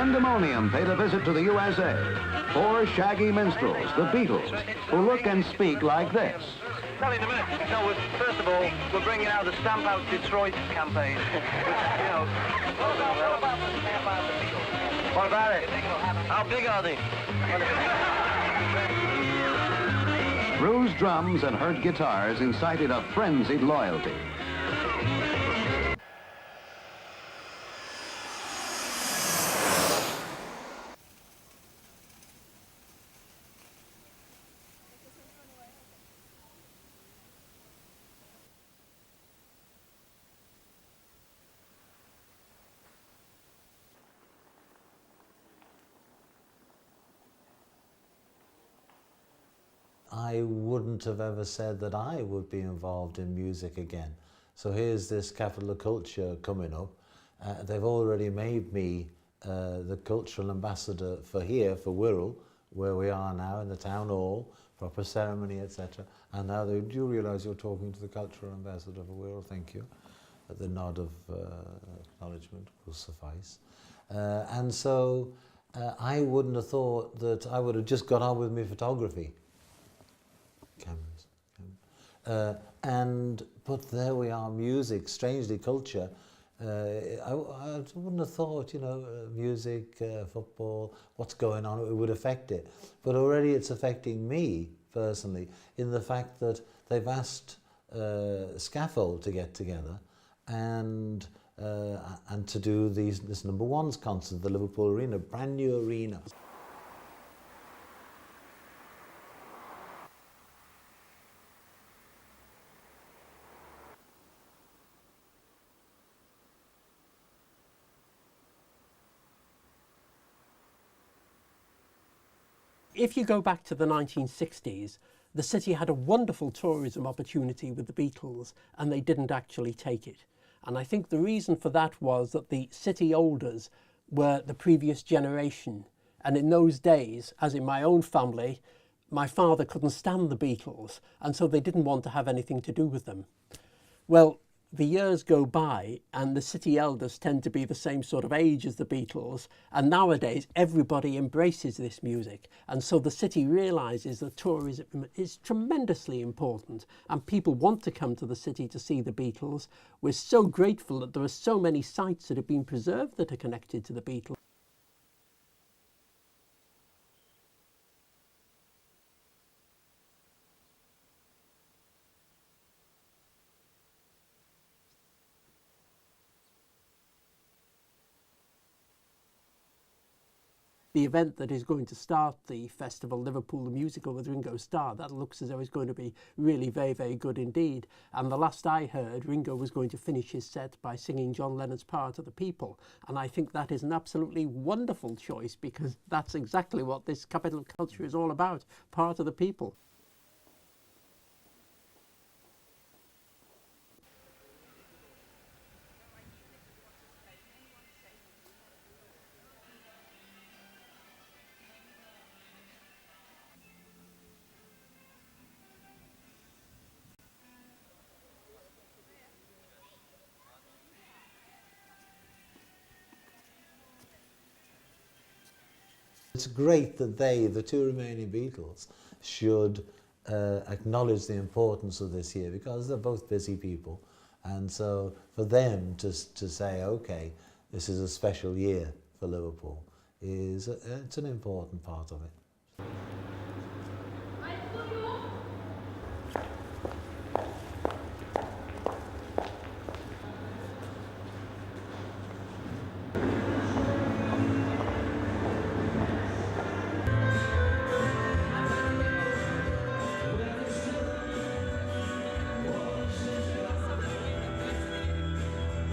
Pandemonium paid a visit to the U.S.A. Four shaggy minstrels, the Beatles, who look and speak like this. Tell you in a minute. No, first of all, we're bringing out the Stamp Out Detroit campaign. You know. What about the Stamp Out the Beatles? What about it? How big are they? Bruised drums and hurt guitars incited a frenzied loyalty. I wouldn't have ever said that I would be involved in music again. So here's this capital of culture coming up. They've already made me the cultural ambassador for here, for Wirral, where we are now in the town hall, proper ceremony, etc. And now they do realise you're talking to the cultural ambassador for Wirral, thank you. The nod of acknowledgement will suffice. And so I wouldn't have thought that I would have just got on with my photography. Cameras. But there we are, music, strangely culture. I wouldn't have thought, you know, music, football, what's going on, it would affect it. But already it's affecting me personally in the fact that they've asked Scaffold to get together and to do this number ones concert, the Liverpool Arena, brand new arena. If you go back to the 1960s, the city had a wonderful tourism opportunity with the Beatles, and they didn't actually take it. And I think the reason for that was that the city olders were the previous generation. And in those days, as in my own family, my father couldn't stand the Beatles, and so they didn't want to have anything to do with them. Well, the years go by and the city elders tend to be the same sort of age as the Beatles, and nowadays everybody embraces this music, and so the city realises that tourism is tremendously important and people want to come to the city to see the Beatles. We're so grateful that there are so many sites that have been preserved that are connected to the Beatles. The event that is going to start the festival, Liverpool the Musical with Ringo Starr, that looks as though it's going to be really very, very good indeed. And the last I heard, Ringo was going to finish his set by singing John Lennon's Part of the People. And I think that is an absolutely wonderful choice, because that's exactly what this capital of culture is all about, part of the people. It's great that the two remaining Beatles, should acknowledge the importance of this year, because they're both busy people. And so for them to say, okay, this is a special year for Liverpool, it's an important part of it.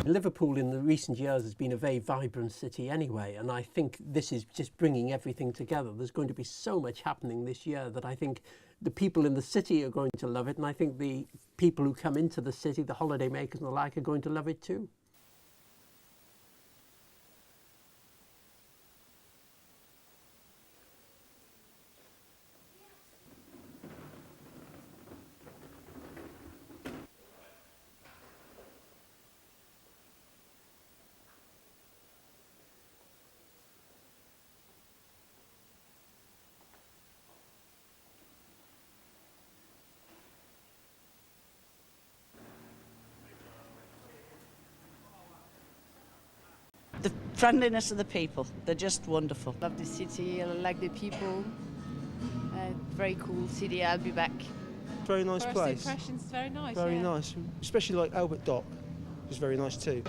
Liverpool in the recent years has been a very vibrant city anyway, and I think this is just bringing everything together. There's going to be so much happening this year that I think the people in the city are going to love it, and I think the people who come into the city, the holiday makers and the like, are going to love it too. friendliness of the people. They're just wonderful. Love the city, I like the people. Very cool city, I'll be back. Very nice place. First impressions, very nice. Very yeah. nice, especially like Albert Dock, was very nice too.